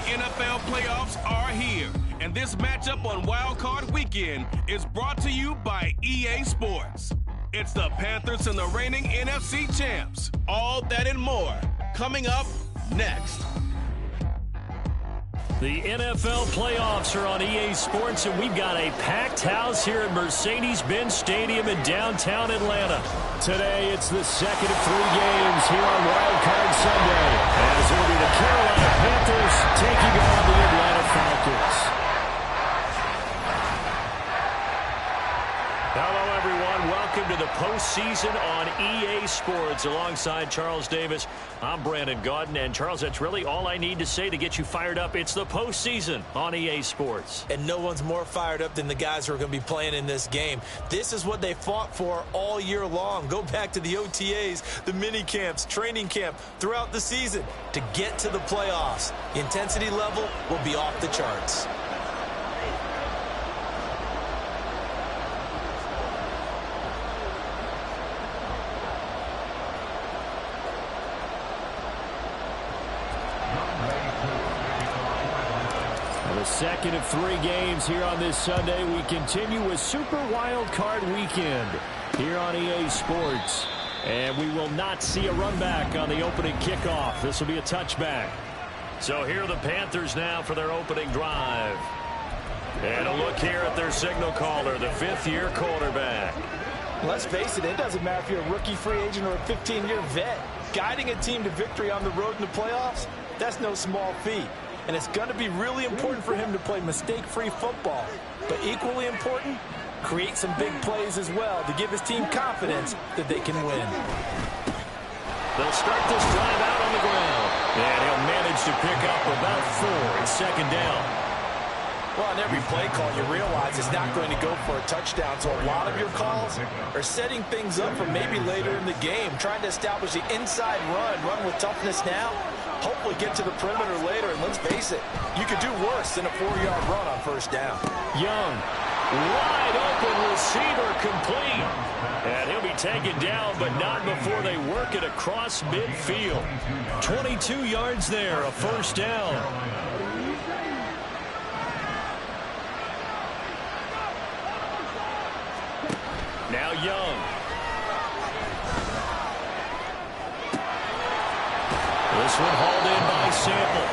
NFL playoffs are here, and this matchup on wildcard weekend is brought to you by EA Sports. It's the Panthers and the reigning NFC champs. All that and more coming up next. The NFL playoffs are on EA Sports, and we've got a packed house here at Mercedes-Benz Stadium in downtown Atlanta. Today, it's the second of 3 games here on Wild Card Sunday, as it will be the Carolina Panthers taking on the Atlanta Falcons. Hello, everyone. Welcome to the postseason on EA Sports. Alongside Charles Davis, I'm Brandon Gaudin. And, Charles, that's really all I need to say to get you fired up. It's the postseason on EA Sports. And no one's more fired up than the guys who are going to be playing in this game. This is what they fought for all year long. Go back to the OTAs, the mini camps, training camp, throughout the season to get to the playoffs. The intensity level will be off the charts. Second of 3 games here on this Sunday. We continue with Super Wild Card Weekend here on EA Sports. And we will not see a run back on the opening kickoff. This will be a touchback. So here are the Panthers now for their opening drive. And a look here at their signal caller, the 5th-year quarterback. Let's face it, it doesn't matter if you're a rookie free agent or a 15-year vet. Guiding a team to victory on the road in the playoffs, that's no small feat. And it's going to be really important for him to play mistake-free football. But equally important, create some big plays as well to give his team confidence that they can win. They'll start this drive out on the ground. And he'll manage to pick up about 4 in second down. Well, on every play call, you realize it's not going to go for a touchdown. So a lot of your calls are setting things up for maybe later in the game, trying to establish the inside run with toughness now. Hopefully get to the perimeter later, and let's face it, you could do worse than a 4-yard run on first down. Young, wide open receiver complete. And he'll be taken down, but not before they work it across midfield. 22 yards there, a first down. Now Young. This one hauled in by Sample.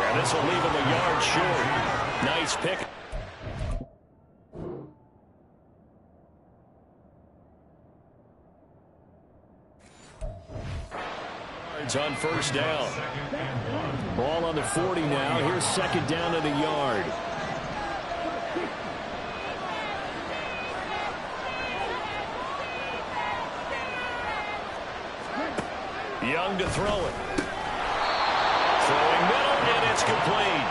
And this will leave him a yard short. Nice pick. Yards on first down. Ball on the 40 now. Here's second down and a yard. Young to throw it. Throwing middle, and it's complete.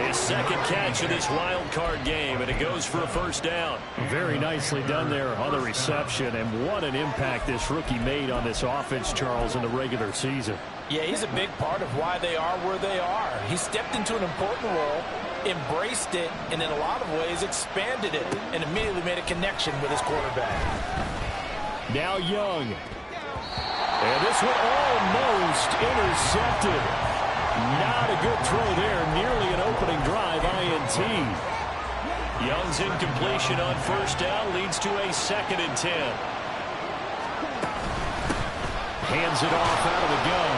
His second catch of this wild card game, and it goes for a first down. Very nicely done there on the reception, and what an impact this rookie made on this offense, Charles, in the regular season. Yeah, he's a big part of why they are where they are. He stepped into an important role, embraced it, and in a lot of ways expanded it, and immediately made a connection with his quarterback. Now Young. And this one almost intercepted. Not a good throw there. Nearly an opening drive INT. Young's incompletion on first down leads to a 2nd and 10. Hands it off out of the gun.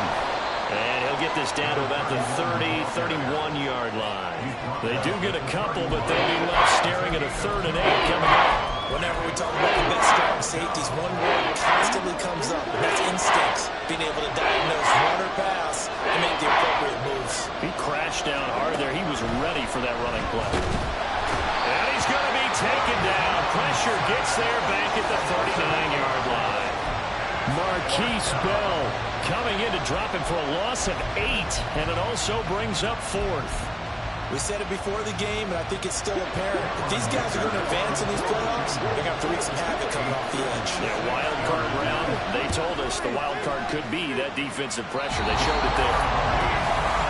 And he'll get this down to about the 30, 31-yard line. They do get a couple, but they'll be left staring at a 3rd and 8 coming up. Whenever we talk about the best strong safeties, one word constantly comes up, and that's instincts. Being able to diagnose run or pass and make the appropriate moves. He crashed down hard there. He was ready for that running play. And he's going to be taken down. Pressure gets there back at the 39-yard line. Marquise Bell coming in to drop him for a loss of 8, and it also brings up 4th. We said it before the game, and I think it's still apparent. If these guys are going to advance in these playoffs, they're going to have to wreak some havoc coming off the edge. Yeah, wild card round, they told us the wild card could be that defensive pressure. They showed it there.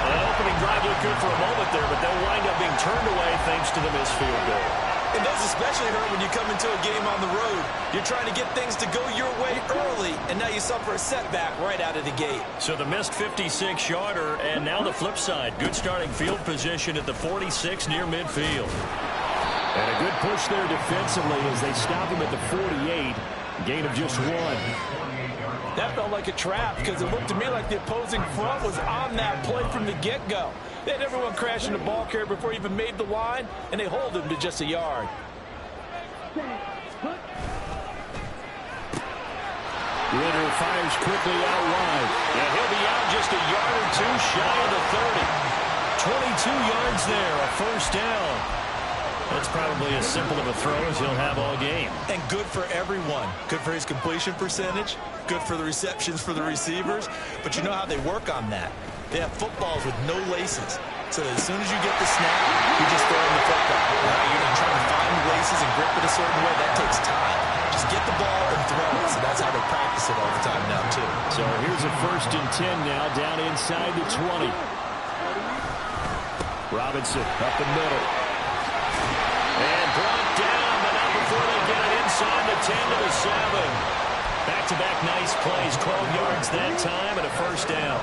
An opening drive looked good for a moment there, but they'll wind up being turned away thanks to the missed field goal. And those especially hurt when you come into a game on the road. You're trying to get things to go your way early, and now you suffer a setback right out of the gate. So the missed 56-yarder, and now the flip side. Good starting field position at the 46 near midfield. And a good push there defensively as they stop him at the 48. Gain of just 1. That felt like a trap because it looked to me like the opposing front was on that play from the get-go. They had everyone crashing the ball carrier before he even made the line, and they hold him to just a yard. Ritter fires quickly out wide. Yeah, he'll be out just a yard or two shy of the 30. 22 yards there, a first down. That's probably as simple of a throw as he'll have all game. And good for everyone. Good for his completion percentage. Good for the receptions for the receivers. But you know how they work on that. They have footballs with no laces. So as soon as you get the snap, you just throw in the football. Right? You're not trying to find the laces and grip it a certain way. That takes time. Just get the ball and throw it. So that's how they practice it all the time now, too. So here's a 1st and 10 now, down inside the 20. Robinson up the middle. And brought down, but not before they get it inside the 10 to the 7. Back-to-back nice plays, 12 yards that time, and a first down.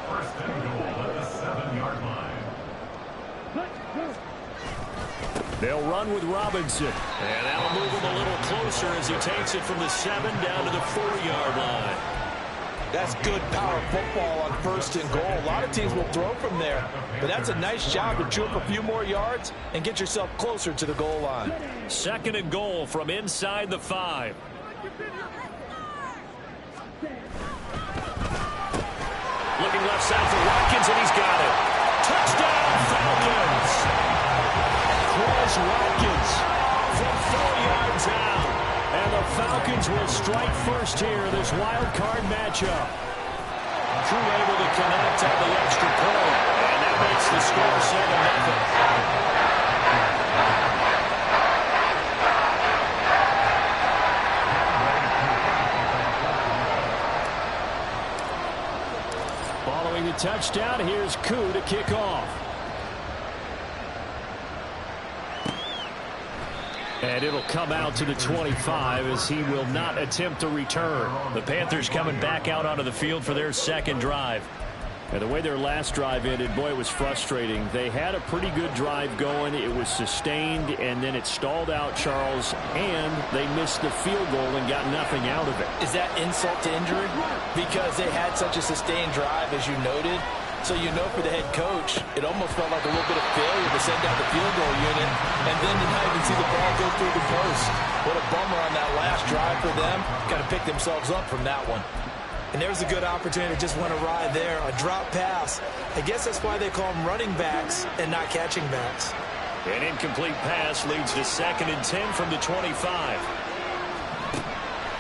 First and goal at the 7-yard line. They'll run with Robinson. And that'll move him a little closer as he takes it from the 7 down to the 4-yard line. That's good power football on 1st and goal. A lot of teams will throw from there, but that's a nice job to chew up a few more yards and get yourself closer to the goal line. 2nd and goal from inside the 5. Looking left side for Watkins, and he's got it. Touchdown, Falcons! Chris Watkins from 4 yards out. And the Falcons will strike first here, this wild card matchup. Drew able to connect on the extra point. And that makes the score 7-0. Following the touchdown, here's Koo to kick off. And it'll come out to the 25 as he will not attempt a return. The Panthers coming back out onto the field for their 2nd drive. And the way their last drive ended, boy, it was frustrating. They had a pretty good drive going. It was sustained, and then it stalled out, Charles, and they missed the field goal and got nothing out of it. Is that insult to injury? Because they had such a sustained drive, as you noted. So you know for the head coach, it almost felt like a little bit of failure to send out the field goal unit and then to not even see the ball go through the post. What a bummer on that last drive for them. Got to pick themselves up from that one. And there's a good opportunity to just went awry there. A drop pass. I guess that's why they call them running backs and not catching backs. An incomplete pass leads to 2nd and 10 from the 25.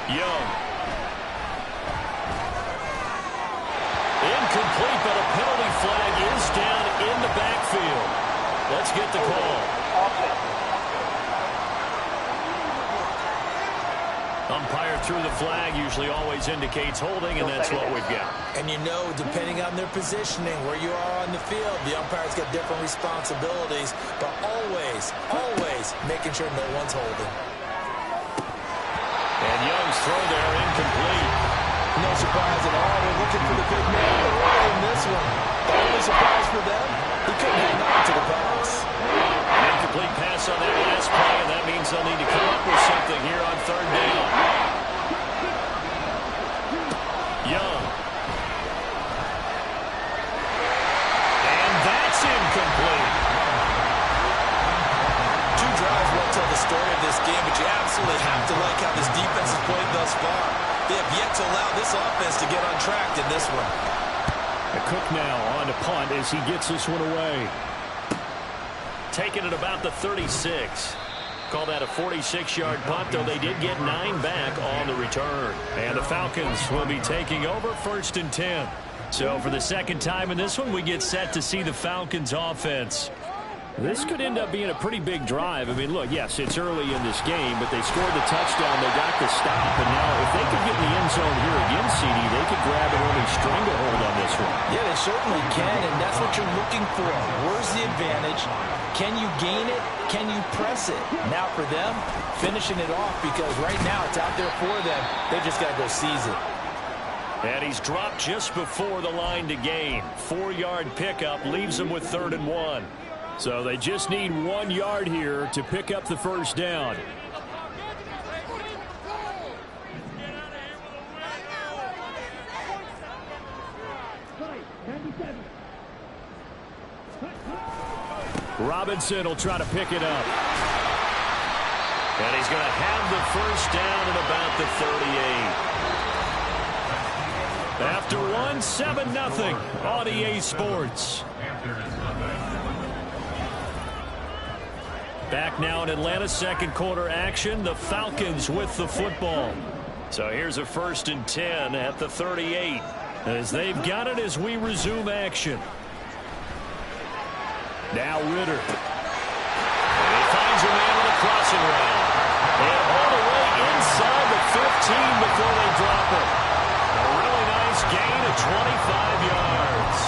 Young. Incomplete, but a penalty flag is down in the backfield. Let's get the call. Umpire threw the flag, usually always indicates holding, and that's what we've got. And you know, depending on their positioning, where you are on the field, the umpire's got different responsibilities, but always, always making sure no one's holding. And Young's throw there, incomplete. No surprise at all. They're looking for the big man early in this one. The only surprise for them, he couldn't hang on to the pass. An incomplete pass on that last play, and that means they'll need to come up with something here on 3rd down. Young. And that's incomplete. 2 drives won't tell the story of this game, but you absolutely have to like how this defense has played thus far. They have yet to allow this offense to get on track in this one. Cook now on to punt as he gets this one away. Taking it about the 36. Call that a 46-yard punt, though they did get 9 back on the return. And the Falcons will be taking over 1st and 10. So for the 2nd time in this one, we get set to see the Falcons offense. This could end up being a pretty big drive. I mean, look, yes, it's early in this game, but they scored the touchdown. They got the stop, and now if they could get in the end zone here again, CD, they could grab an early stranglehold on this one. Yeah, they certainly can, and that's what you're looking for. Where's the advantage? Can you gain it? Can you press it? Now for them, finishing it off, because right now it's out there for them. They just got to go seize it. And he's dropped just before the line to gain. 4-yard pickup leaves them with 3rd and 1. So they just need 1 yard here to pick up the first down. Robinson will try to pick it up. And he's going to have the first down at about the 38. After one, 7-0 on EA Sports. Back now in Atlanta, second quarter action. The Falcons with the football. So here's a 1st and 10 at the 38. As they've got it as we resume action. Now Ritter. And he finds a man on a crossing route. And all the way inside the 15 before they drop it. A really nice gain of 25 yards.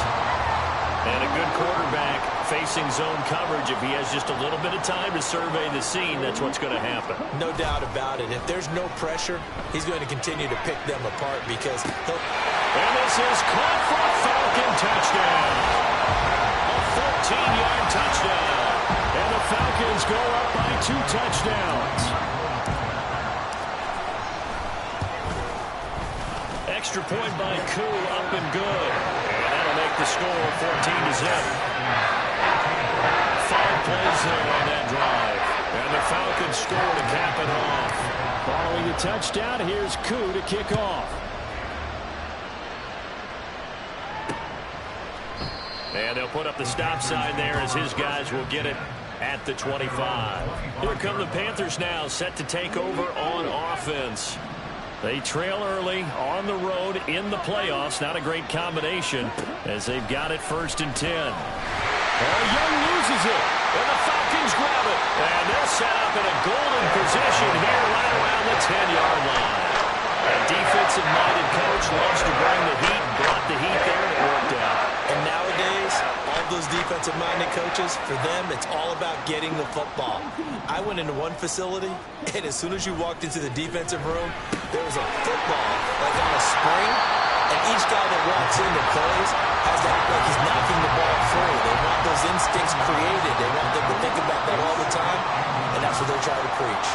And a good quarterback facing zone coverage. If he has just a little bit of time to survey the scene, that's what's going to happen. No doubt about it. If there's no pressure, he's going to continue to pick them apart because he'll... And this is caught for a Falcon touchdown. 14-yard touchdown. And the Falcons go up by 2 touchdowns. Extra point by Koo, up and good. And that'll make the score 14-0. 5 plays there on that drive. And the Falcons score to cap it off. Following the touchdown, here's Koo to kick off. And they'll put up the stop sign there as his guys will get it at the 25. Here come the Panthers now, set to take over on offense. They trail early on the road in the playoffs. Not a great combination as they've got it 1st and 10. Young loses it, and the Falcons grab it. And they're set up in a golden position here right around the 10-yard line. A defensive-minded coach loves to bring the heat, brought the heat there, and it worked out. And nowadays, all those defensive-minded coaches, for them, it's all about getting the football. I went into one facility, and as soon as you walked into the defensive room, there was a football, like on a spring, and each guy that walks in that plays has to act like he's knocking the ball free. They want those instincts created. They want them to think about that all the time, and that's what they're trying to preach.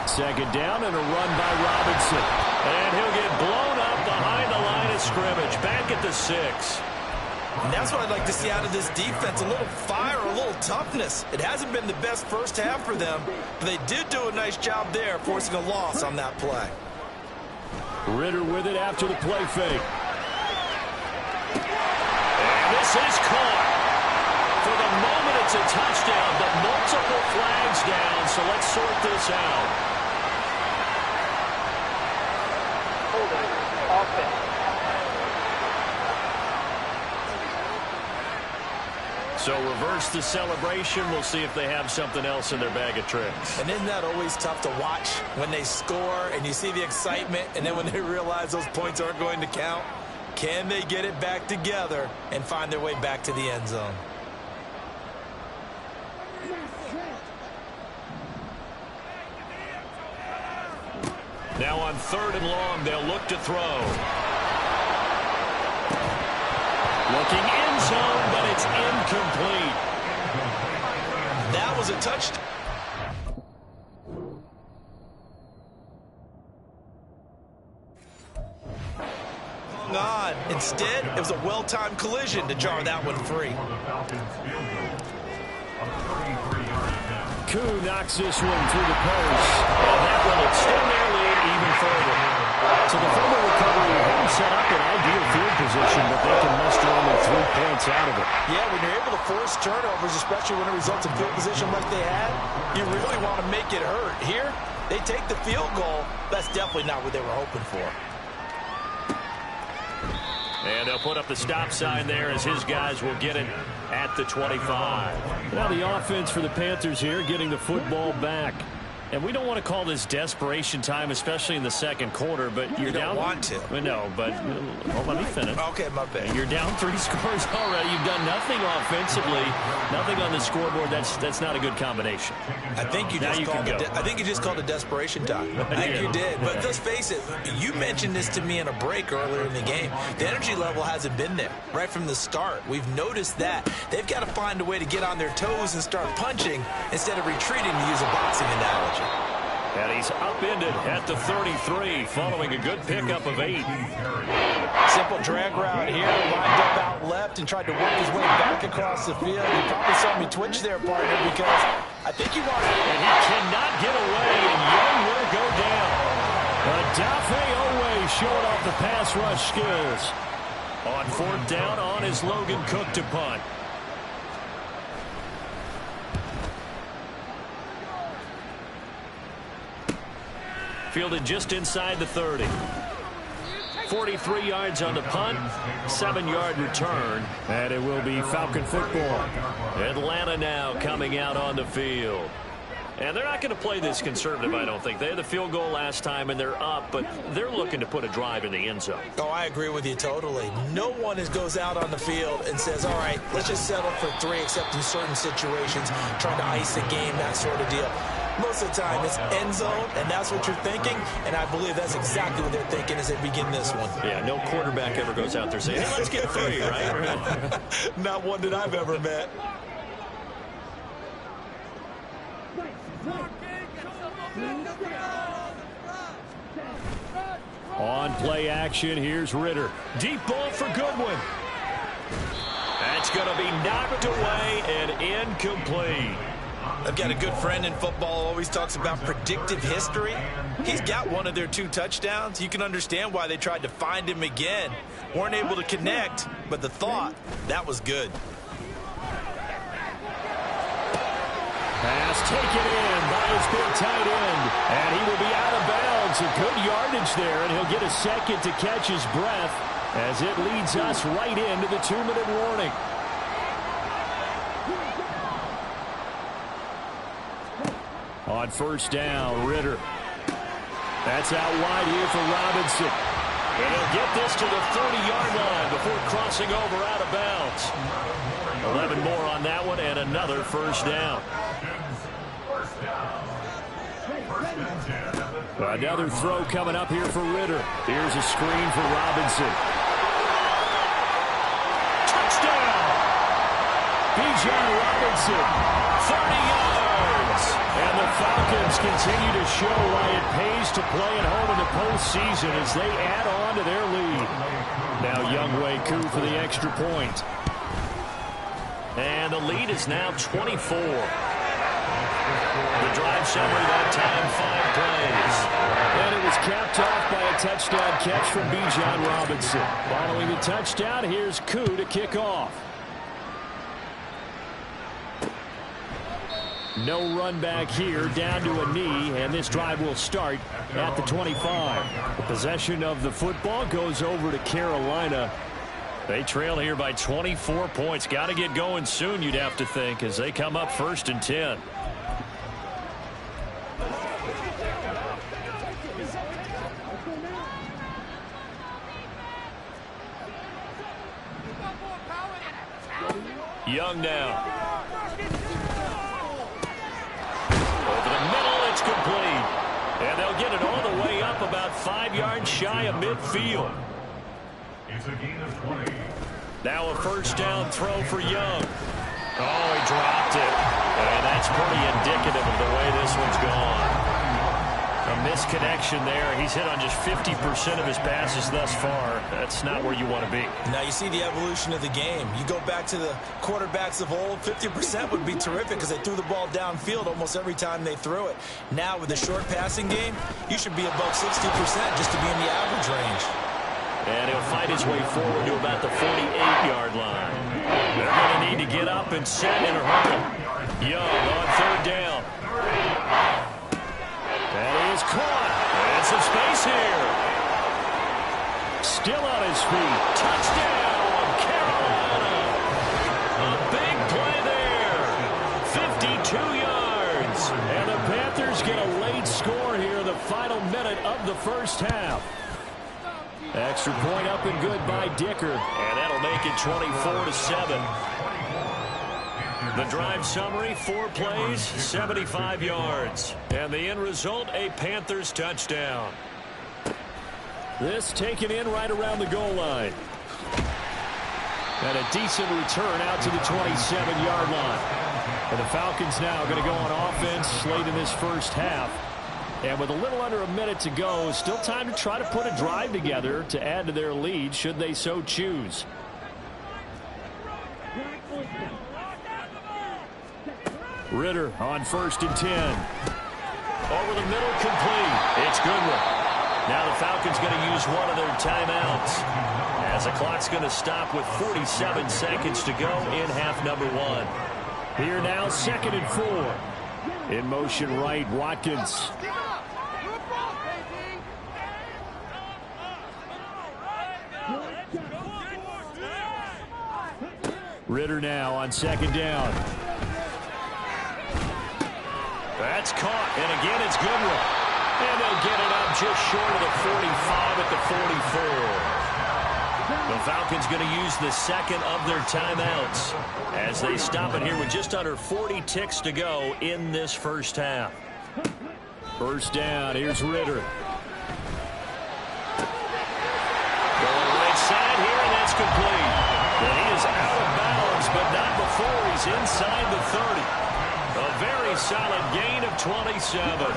Second down and a run by Robinson. And he'll get blown up behind the line of scrimmage. Back at the 6. And that's what I'd like to see out of this defense. A little fire, a little toughness. It hasn't been the best first half for them, but they did do a nice job there, forcing a loss on that play. Ritter with it after the play fake. And this is caught. For the moment, it's a touchdown, but multiple flags down, so let's sort this out. So reverse the celebration. We'll see if they have something else in their bag of tricks. And isn't that always tough to watch when they score and you see the excitement, and then when they realize those points aren't going to count? Can they get it back together and find their way back to the end zone? Now on 3rd and long, they'll look to throw. Looking end zone, but it's incomplete. That was a touchdown. Instead, it was a well-timed collision to jar that one free. Koo knocks this one through the post. And that one will extend their lead even further. So the fumble recovery hadn't set up an ideal field position, but they can muster only 3 points out of it. Yeah, when you're able to force turnovers, especially when it results in field position like they had, you really want to make it hurt. Here, they take the field goal. That's definitely not what they were hoping for. And they'll put up the stop sign there as his guys will get it at the 25. Now the offense for the Panthers here getting the football back. And we don't want to call this desperation time, especially in the second quarter, but you're down. You don't want to. No, but well, let me finish. Okay, my bad. You're down 3 scores already. You've done nothing offensively, nothing on the scoreboard. That's not a good combination. I think you just called it desperation time. I think you did. But let's face it, you mentioned this to me in a break earlier in the game. The energy level hasn't been there right from the start. We've noticed that. They've got to find a way to get on their toes and start punching instead of retreating, to use a boxing analogy. And he's upended at the 33 following a good pickup of 8. Simple drag route here, lined up out left and tried to work his way back across the field. You probably saw me twitch there, partner, because I think he wants it. And he cannot get away, and Young will go down. Adafe Owe showing off the pass rush skills. On 4th down, on is Logan Cook to punt. Fielded just inside the 30. 43 yards on the punt, 7-yard return, and it will be Falcon football. Atlanta now coming out on the field. And they're not going to play this conservative, I don't think. They had the field goal last time, and they're up, but they're looking to put a drive in the end zone. Oh, I agree with you totally. No one goes out on the field and says, all right, let's just settle for 3, except in certain situations, trying to ice a game, that sort of deal. Most of the time, it's end zone, and that's what you're thinking, and I believe that's exactly what they're thinking as they begin this one. Yeah, no quarterback ever goes out there saying, hey, let's get 3, right? Not one that I've ever met. On play action, here's Ritter. Deep ball for Goodwin. That's going to be knocked away and incomplete. I've got a good friend in football, always talks about predictive history. He's got one of their 2 touchdowns. You can understand why they tried to find him again. Weren't able to connect, but the thought, that was good. Pass taken in by his big tight end, and he will be out of bounds. A good yardage there, and he'll get a second to catch his breath as it leads us right into the 2-minute warning. On 1st down, Ritter. That's out wide here for Robinson. And he'll get this to the 30-yard line before crossing over out of bounds. 11 more on that one, and another 1st down. Another throw coming up here for Ritter. Here's a screen for Robinson. Touchdown! Bijan Robinson, 30 yards. And the Falcons continue to show why it pays to play at home in the postseason as they add on to their lead. Now Younghoe Koo for the extra point. And the lead is now 24. The drive summary that time, 5 plays. And it was capped off by a touchdown catch from Bijan Robinson. Following the touchdown, here's Koo to kick off. No run back here, down to a knee, and this drive will start at the 25. The possession of the football goes over to Carolina. They trail here by 24 points. Got to get going soon, you'd have to think, as they come up 1st and 10. Young now. Over the middle, it's complete. And they'll get it all the way up about 5 yards shy of midfield. It's a gain of 20. Now a 1st down throw for Young. Oh, he dropped it. And that's pretty indicative of the way this one's gone. A misconnection there. He's hit on just 50% of his passes thus far. That's not where you want to be. Now you see the evolution of the game. You go back to the quarterbacks of old, 50% would be terrific because they threw the ball downfield almost every time they threw it. Now with the short passing game, you should be above 60% just to be in the average range. And he'll fight his way forward to about the 48-yard line. They're going to need to get up and set in a hurry. Young on 3rd down. That is caught. And some space here. Still on his feet. Touchdown, Carolina. A big play there. 52 yards. And the Panthers Panthers get a late score here in the final minute of the first half. Extra point up and good by Dicker. And that'll make it 24-7. The drive summary, 4 plays, 75 yards. And the end result, a Panthers touchdown. This taken in right around the goal line. And a decent return out to the 27-yard line. And the Falcons now going to go on offense late in this first half. And with a little under a minute to go, still time to try to put a drive together to add to their lead should they so choose. Ritter on 1st and 10. Over the middle, complete. It's Goodwin. Now the Falcons going to use one of their timeouts as the clock's going to stop with 47 seconds to go in half number 1. Here now, 2nd and 4. In motion right, Watkins. Ritter now on 2nd down. That's caught, and again it's Goodwin. And they'll get it up just short of the 45 at the 44. The Falcons going to use the 2nd of their timeouts as they stop it here with just under 40 ticks to go in this first half. First down, here's Ritter. Going right side here, and that's complete. And he is out of bounds, but not before he's inside the 30. A very solid gain of 27.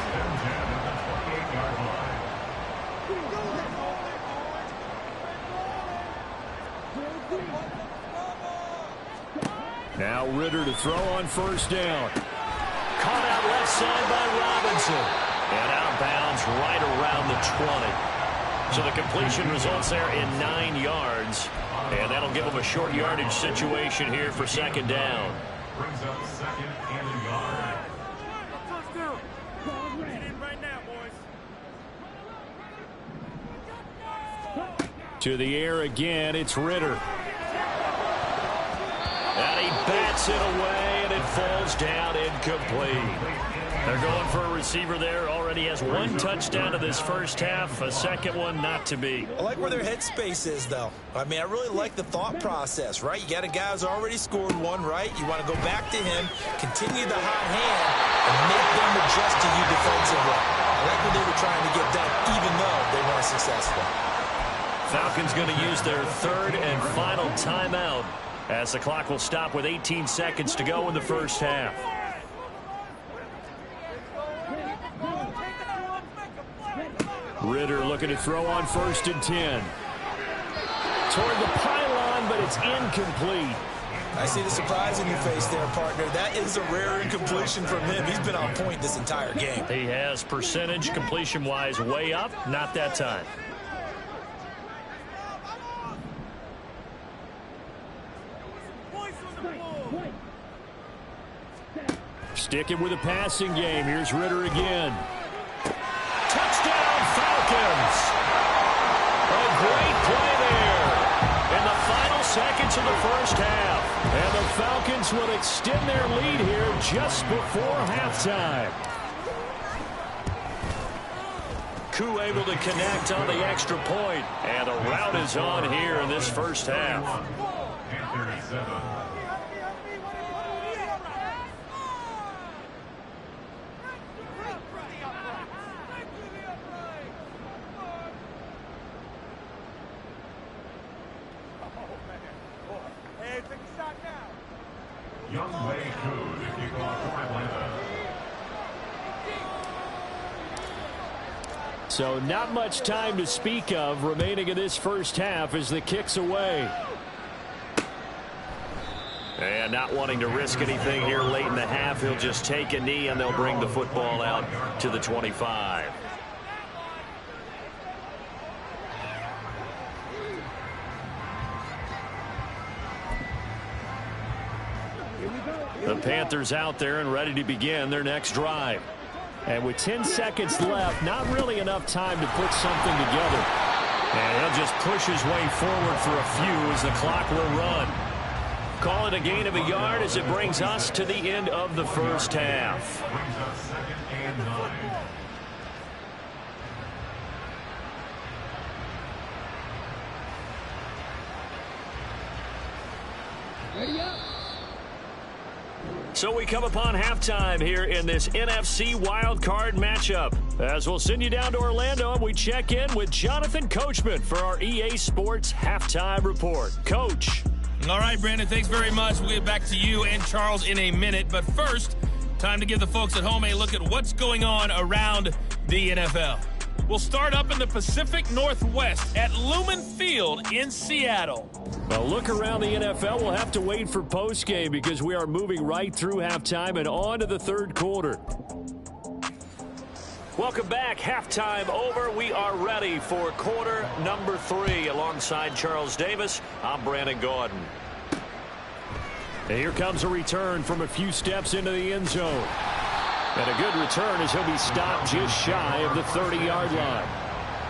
Now Ritter to throw on 1st down. Caught out left side by Robinson. And out of bounds right around the 20. So the completion results there in 9 yards. And that'll give them a short yardage situation here for 2nd down. Brings up 2nd and a yard. To the air again, it's Ritter. And he bats it away, and it falls down incomplete. They're going for a receiver there. Already has 1 touchdown to this first half. A 2nd one not to be. I like where their headspace is, though. I mean, I really like the thought process, right? You got a guy who's already scored 1, right? You want to go back to him, continue the hot hand, and make them adjust to you defensively. I like what they were trying to get done, even though they weren't successful. Falcons going to use their 3rd and final timeout as the clock will stop with 18 seconds to go in the first half. Ritter looking to throw on 1st and 10. Toward the pylon, but it's incomplete. I see the surprise in your face there, partner. That is a rare incompletion from him. He's been on point this entire game. He has percentage completion-wise way up. Not that time. Sticking with a passing game. Here's Ritter again. Touchdown, Falcons! A great play there in the final seconds of the first half. And the Falcons will extend their lead here just before halftime. Koo able to connect on the extra point. And the route is on here in this first half. Panthers 7. So not much time to speak of remaining in this first half as the kick's away. And not wanting to risk anything here late in the half, he'll just take a knee and they'll bring the football out to the 25. The Panthers out there and ready to begin their next drive. And with 10 seconds left, not really enough time to put something together. And he'll just push his way forward for a few as the clock will run. Call it a gain of a yard as it brings us to the end of the first half. Brings up 2nd and So we come upon halftime here in this NFC wildcard matchup. As we'll send you down to Orlando, and we check in with Jonathan Coachman for our EA Sports Halftime Report. Coach. All right, Brandon, thanks very much. We'll get back to you and Charles in a minute. But first, time to give the folks at home a look at what's going on around the NFL. We'll start up in the Pacific Northwest at Lumen Field in Seattle. A look around the NFL. We'll have to wait for postgame because we are moving right through halftime and on to the third quarter. Welcome back. Halftime over. We are ready for quarter number 3. Alongside Charles Davis, I'm Brandon Gordon. And here comes a return from a few steps into the end zone. And a good return as he'll be stopped just shy of the 30-yard line.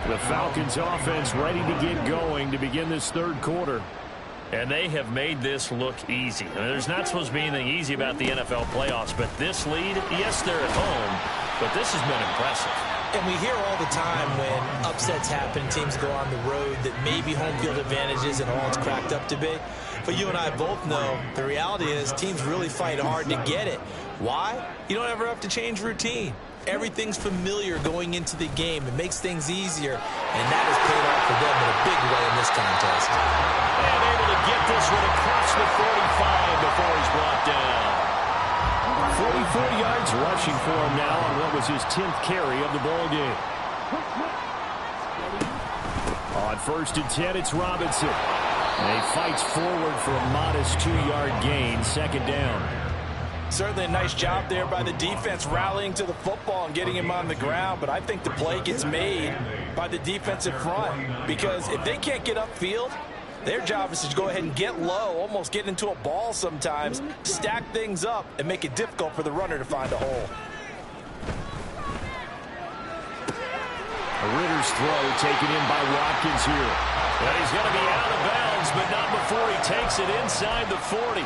The Falcons offense ready to get going to begin this third quarter. And they have made this look easy. I mean, there's not supposed to be anything easy about the NFL playoffs, but this lead, yes, they're at home, but this has been impressive. And we hear all the time when upsets happen, teams go on the road, that maybe home field advantage isn't all it's cracked up to be. But you and I both know the reality is teams really fight hard to get it. Why? You don't ever have to change routine. Everything's familiar going into the game. It makes things easier, and that has paid off for them in a big way in this contest. And able to get this one across the 45 before he's brought down. 44 yards rushing for him now on what was his 10th carry of the ball game. On 1st and 10, it's Robinson. And he fights forward for a modest 2-yard gain, 2nd down. Certainly a nice job there by the defense rallying to the football and getting him on the ground, but I think the play gets made by the defensive front because if they can't get upfield, their job is to go ahead and get low, almost get into a ball sometimes, stack things up, and make it difficult for the runner to find a hole. Ritter's throw taken in by Watkins here. And he's going to be out of bounds, but not before he takes it inside the 40.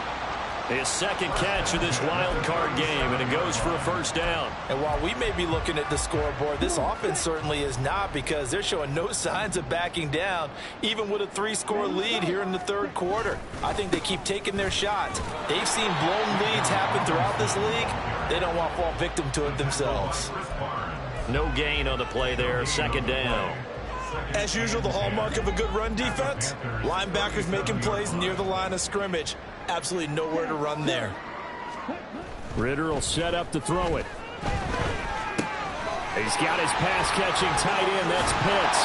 His 2nd catch of this wild card game, and it goes for a 1st down. And while we may be looking at the scoreboard, this offense certainly is not because they're showing no signs of backing down, even with a 3-score lead here in the third quarter. I think they keep taking their shots. They've seen blown leads happen throughout this league. They don't want to fall victim to it themselves. No gain on the play there, 2nd down. As usual, the hallmark of a good run defense, linebackers making plays near the line of scrimmage. Absolutely nowhere to run there. Ritter will set up to throw it. He's got his pass-catching tight end. That's Pitts.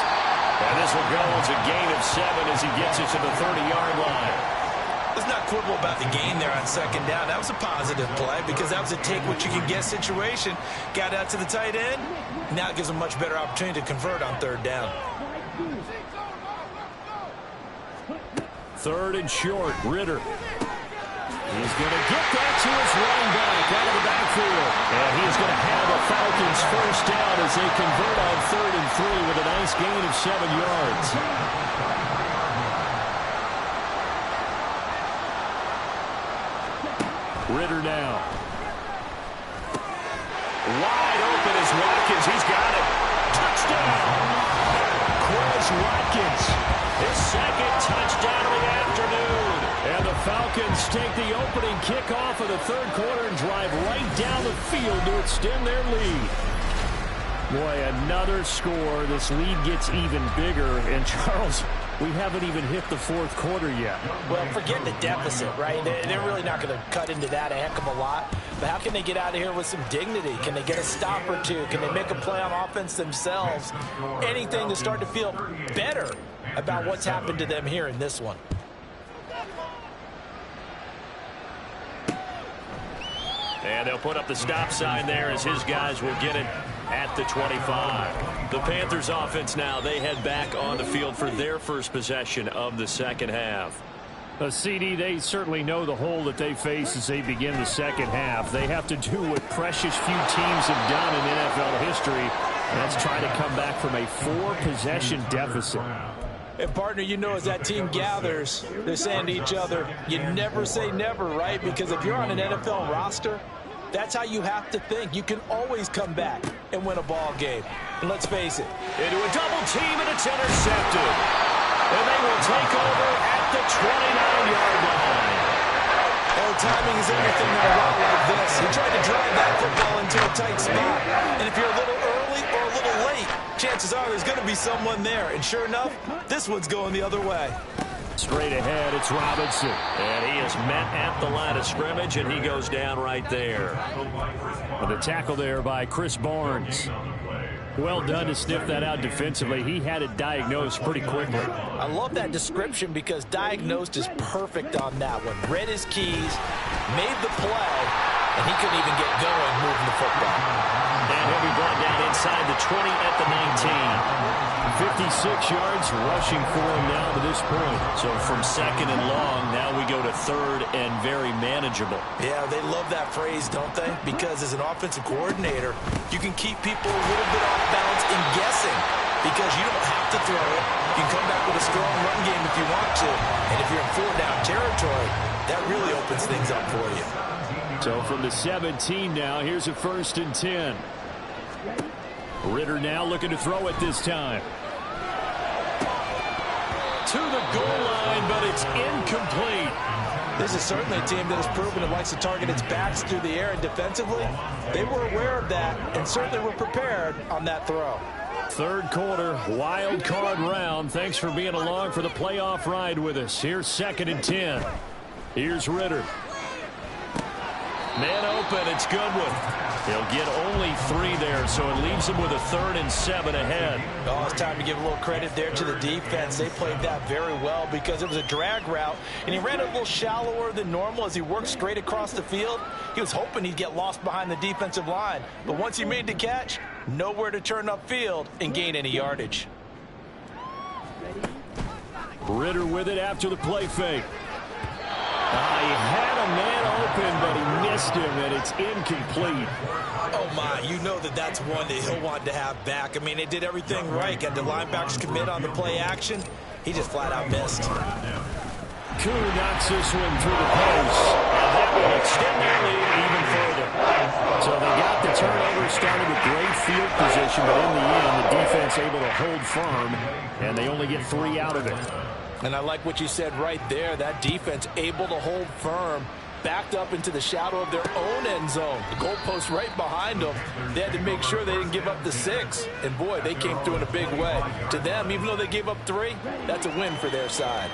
And this will go as a gain of 7 as he gets it to the 30-yard line. Let's not quibble about the gain there on 2nd down. That was a positive play because that was a take-what-you-can-get situation. Got out to the tight end. Now it gives them a much better opportunity to convert on 3rd down. 3rd and short, Ritter. He's going to get that to his running back out of the backfield. And he's going to have a Falcons 1st down as they convert on 3rd and 3 with a nice gain of 7 yards. Ritter now. Wide open is Watkins. He's got it. Touchdown. Quez Watkins. His 2nd touchdown of the afternoon. And the Falcons take the opening kickoff of the third quarter and drive right down the field to extend their lead. Boy, another score. This lead gets even bigger. And Charles, we haven't even hit the 4th quarter yet. Well, forget the deficit, right? They're really not going to cut into that a heck of a lot. But how can they get out of here with some dignity? Can they get a stop or two? Can they make a play on offense themselves? Anything to start to feel better about what's happened to them here in this one. And they'll put up the stop sign there as his guys will get it at the 25. The Panthers offense now, they head back on the field for their first possession of the 2nd half. CD, they certainly know the hole that they face as they begin the 2nd half. They have to do what precious few teams have done in NFL history, and that's try to come back from a 4-possession deficit. And, partner, you know as that team gathers, they're saying to each other, you never say never, right? Because if you're on an NFL roster, That's how you have to think. You can always come back and win a ball game. And let's face it. Into a double team, and it's intercepted. And they will take over at the 29-yard line. Oh, timing is everything in a route like this. He tried to drive that football into a tight spot. And if you're a little early or a little late, chances are there's going to be someone there. And sure enough, this one's going the other way. Straight ahead, it's Robinson. And he is met at the line of scrimmage, and he goes down right there. With a tackle there by Chris Barnes. Well done to sniff that out defensively. He had it diagnosed pretty quickly. I love that description because diagnosed is perfect on that one. Read his keys, made the play, and he couldn't even get going moving the football. And he'll be brought down inside the 20 at the 19. 56 yards rushing for him now to this point. So from second and long, now we go to third and very manageable. Yeah, they love that phrase, don't they? Because as an offensive coordinator, you can keep people a little bit off balance and guessing because you don't have to throw it. You can come back with a strong run game if you want to. And if you're in four-down territory, that really opens things up for you. So from the 17 now, here's a 1st and 10. Ritter now looking to throw it this time. To the goal line, but it's incomplete. This is certainly a team that has proven it likes to target its backs through the air, and defensively, they were aware of that and certainly were prepared on that throw. Third quarter, wild card round. Thanks for being along for the playoff ride with us. Here's 2nd and 10. Here's Ritter. Man open, it's Goodwin. He'll get only 3 there, so it leaves him with a 3rd and 7 ahead. Oh, it's time to give a little credit there to the defense. They played that very well because it was a drag route, and he ran a little shallower than normal as he worked straight across the field. He was hoping he'd get lost behind the defensive line, but once he made the catch, nowhere to turn upfield and gain any yardage. Ritter with it after the play fake. He had a man open, but he missed him, and it's incomplete. Oh, my. You know that's one that he'll want to have back. I mean, they did everything right. Got the linebackers commit on the play action. He just flat-out missed. Koo knocks this one through the post, and that will extend their lead even further. So they got the turnover, started with great field position, but in the end, the defense able to hold firm, and they only get 3 out of it. And I like what you said right there. That defense able to hold firm, backed up into the shadow of their own end zone. The goalpost right behind them. They had to make sure they didn't give up the 6. And, boy, they came through in a big way. To them, even though they gave up 3, that's a win for their side.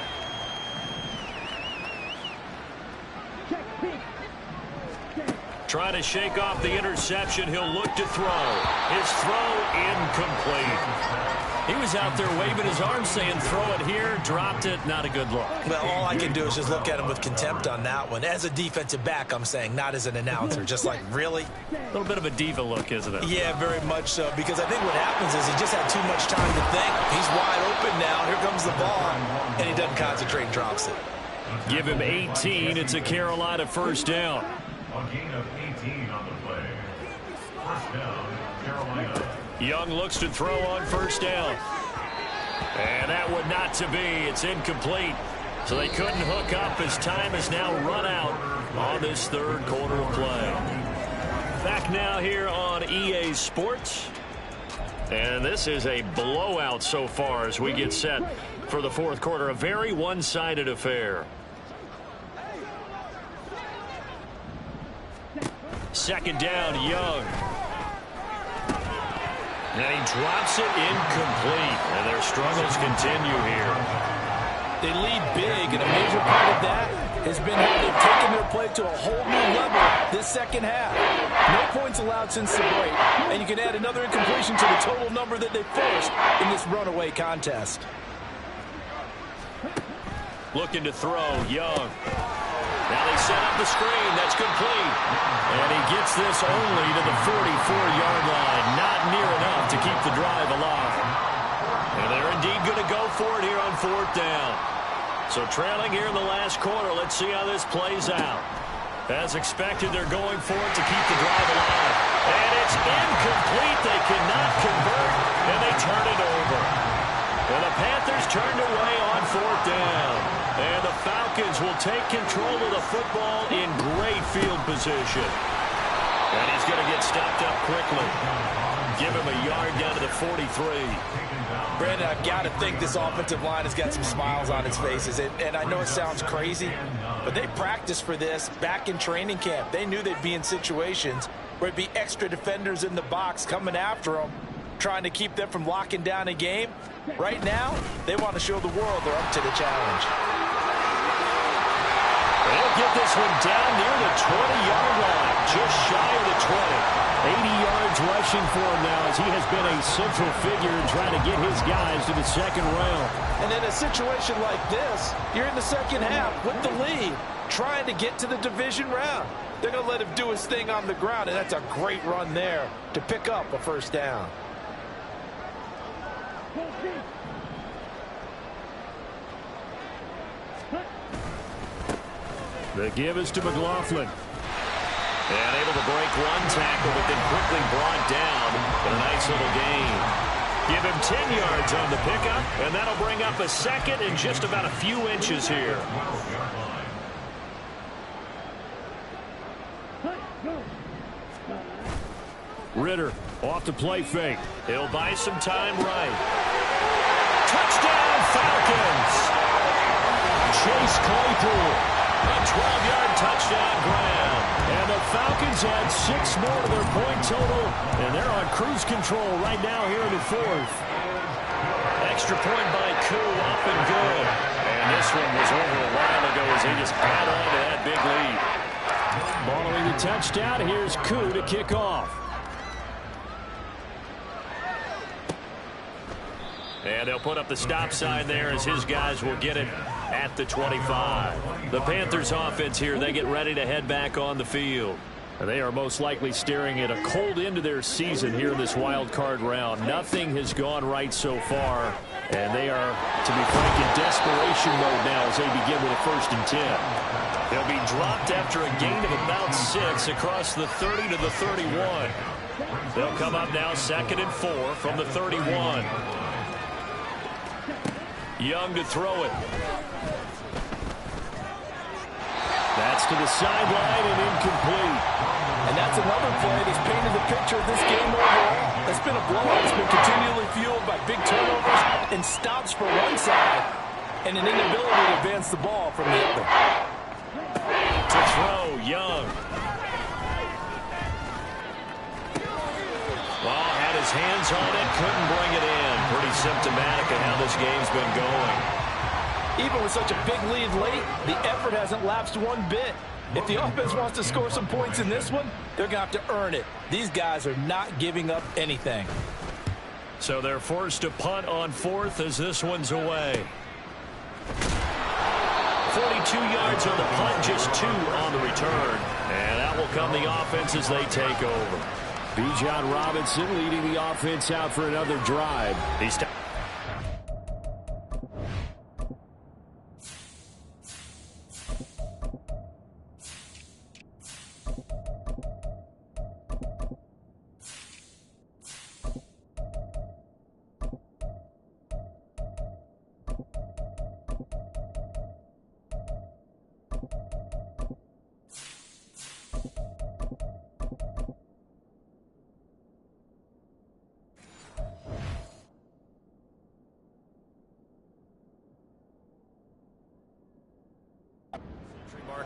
Trying to shake off the interception. He'll look to throw. His throw incomplete. He was out there waving his arms saying, throw it here, dropped it, not a good look. Well, all I can do is just look at him with contempt on that one. As a defensive back, I'm saying, not as an announcer. Just like, really? A little bit of a diva look, isn't it? Yeah, very much so, because I think what happens is he just had too much time to think. He's wide open now. Here comes the ball, and he doesn't concentrate and drops it. Give him 18. It's a Carolina 1st down. A gain of 18 on the play. 1st down, Carolina. Young looks to throw on 1st down. And that would not to be. It's incomplete. So they couldn't hook up as time is now run out on this 3rd quarter of play. Back now here on EA Sports. And this is a blowout so far as we get set for the 4th quarter. A very one-sided affair. 2nd down, Young. And he drops it incomplete. And their struggles continue here. They lead big, and a major part of that has been how they've taken their play to a whole new level this 2nd half. No points allowed since the break, and you can add another incompletion to the total number that they forced in this runaway contest. Looking to throw, Young. Now they set up the screen. That's complete. And he gets this only to the 44-yard line. Not near enough to keep the drive alive. And they're indeed going to go for it here on 4th down. So trailing here in the last quarter. Let's see how this plays out. As expected, they're going for it to keep the drive alive. And it's incomplete. They cannot convert, and they turn it over. And the Panthers turned away on 4th down. And the Falcons will take control of the football in great field position. And he's going to get stopped up quickly. Give him a yard down to the 43. Brandon, I've got to think this offensive line has got some smiles on its faces. And I know it sounds crazy, but they practiced for this back in training camp. They knew they'd be in situations where it'd be extra defenders in the box coming after them, trying to keep them from locking down a game. Right now, they want to show the world they're up to the challenge. They'll get this one down near the 20-yard line, just shy of the 20. 80 yards rushing for him now as he has been a central figure in trying to get his guys to the second round. And in a situation like this, you're in the second half with the lead, trying to get to the division round. They're going to let him do his thing on the ground, and that's a great run there to pick up a first down. The give is to McLaughlin. And able to break one tackle, but then quickly brought down. But a nice little gain. Give him 10 yards on the pickup, and that'll bring up a second in just about a few inches here. Ritter off the play fake. He'll buy some time right. Touchdown, Falcons! Chase Claypool. A 12-yard touchdown grab. And the Falcons had 6 more to their point total, and they're on cruise control right now here in the fourth. Extra point by Koo, up and good. And this one was over a while ago as they just got on to that big lead. Following the touchdown, here's Koo to kick off. And they'll put up the stop sign there as his guys will get it at the 25. The Panthers offense here, they get ready to head back on the field. They are most likely staring at a cold end of their season here in this wild card round. Nothing has gone right so far, and they are, to be frank, in desperation mode now as they begin with a 1st and 10. They'll be dropped after a gain of about 6 across the 30 to the 31. They'll come up now 2nd and 4 from the 31. Young to throw it. That's to the sideline and incomplete. And that's another play that's painted the picture of this game overall. It's been a blowout. It's been continually fueled by big turnovers and stops for one side and an inability to advance the ball from the other. To throw, Young. Well, had his hands on it, couldn't bring it in. Pretty symptomatic of how this game's been going. Even with such a big lead late, the effort hasn't lapsed one bit. If the offense wants to score some points in this one, they're going to have to earn it. These guys are not giving up anything. So they're forced to punt on 4th as this one's away. 42 yards on the punt, just 2 on the return. And that will come the offense as they take over. Bijan Robinson leading the offense out for another drive. He's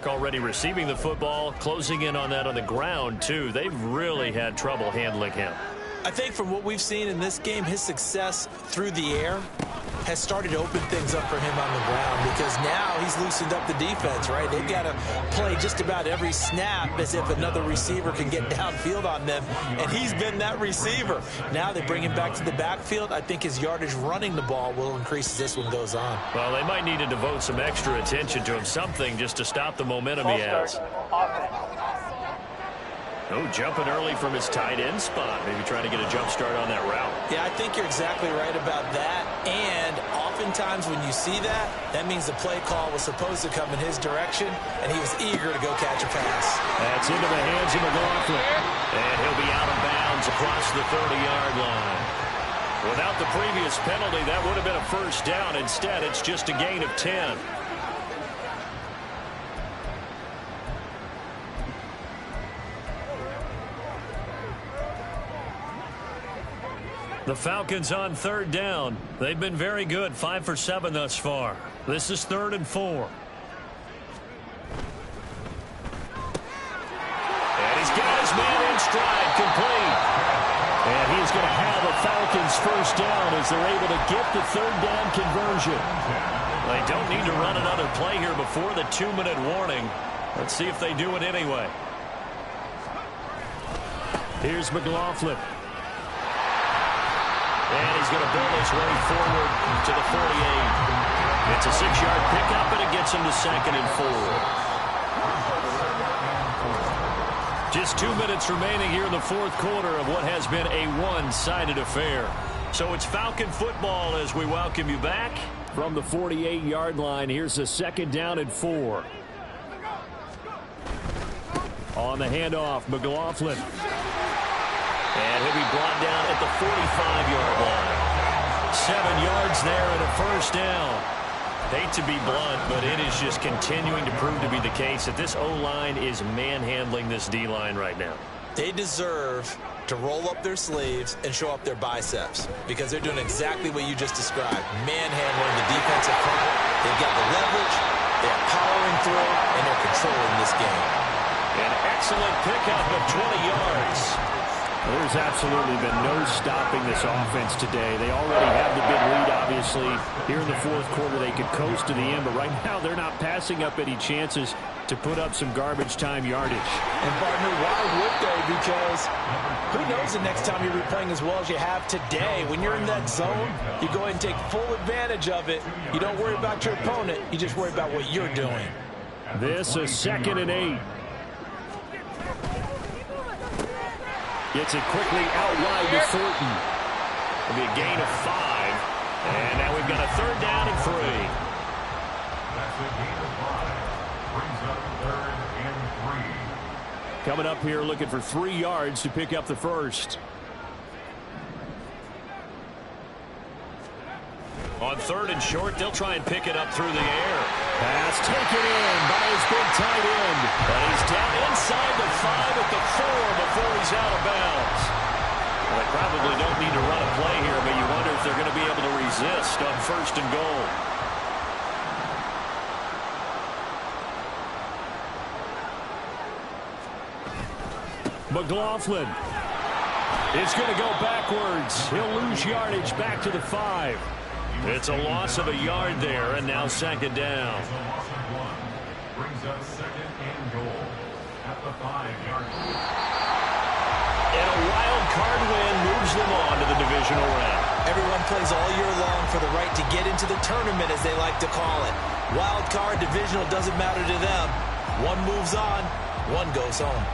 already receiving the football, closing in on that on the ground, too. They've really had trouble handling him. I think from what we've seen in this game, his success through the air has started to open things up for him on the ground because now he's loosened up the defense, right? They've got to play just about every snap as if another receiver can get downfield on them, and he's been that receiver. Now they bring him back to the backfield. I think his yardage running the ball will increase as this one goes on. Well, they might need to devote some extra attention to him, something just to stop the momentum he has. Oh, jumping early from his tight end spot. Maybe trying to get a jump start on that route. Yeah, I think you're exactly right about that. And oftentimes when you see that, that means the play call was supposed to come in his direction, and he was eager to go catch a pass. That's into the hands of McLaughlin. And he'll be out of bounds across the 30-yard line. Without the previous penalty, that would have been a first down. Instead, it's just a gain of 10. The Falcons on third down. They've been very good, 5 for 7 thus far. This is 3rd and 4. And he's got his man in stride, complete. And he's going to have a Falcons first down as they're able to get the third down conversion. They don't need to run another play here before the 2-minute warning. Let's see if they do it anyway. Here's McLaughlin. And he's going to build his way forward to the 48. It's a 6-yard pickup, and it gets him to 2nd and 4. Just 2 minutes remaining here in the fourth quarter of what has been a one-sided affair. So it's Falcon football as we welcome you back. From the 48-yard line, here's a 2nd down and 4. On the handoff, McLaughlin. And he'll be brought down at the 45-yard line. 7 yards there and a first down. Hate to be blunt, but it is just continuing to prove to be the case that this O-line is manhandling this D-line right now. They deserve to roll up their sleeves and show up their biceps because they're doing exactly what you just described, manhandling the defensive front. They've got the leverage, they're powering through, and they're controlling this game. An excellent pickup of 20 yards. There's absolutely been no stopping this offense today. They already have the big lead, obviously. Here in the fourth quarter, they could coast to the end, but right now they're not passing up any chances to put up some garbage time yardage. And, partner, why would they? Because who knows the next time you'll be playing as well as you have today. When you're in that zone, you go ahead and take full advantage of it. You don't worry about your opponent. You just worry about what you're doing. This is 2nd and 8. Gets it quickly out wide to Thornton. It'll be a gain of 5. And now we've got a 3rd down and 3. That's a gain of 5. Brings up 3rd and 3. Coming up here looking for 3 yards to pick up the first. On 3rd and short, they'll try and pick it up through the air. Pass taken in by his big tight end. But he's down inside the 5 at the 4 before he's out of bounds. Well, they probably don't need to run a play here, but you wonder if they're going to be able to resist on 1st and goal. McLaughlin is going to go backwards. He'll lose yardage back to the 5. It's a loss of a yard there, and now 2nd down. It's a loss of 1. Brings up 2nd and goal at the 5-yard line. And a wild card win moves them on to the divisional round. Everyone plays all year long for the right to get into the tournament, as they like to call it. Wild card, divisional, doesn't matter to them. One moves on, one goes home.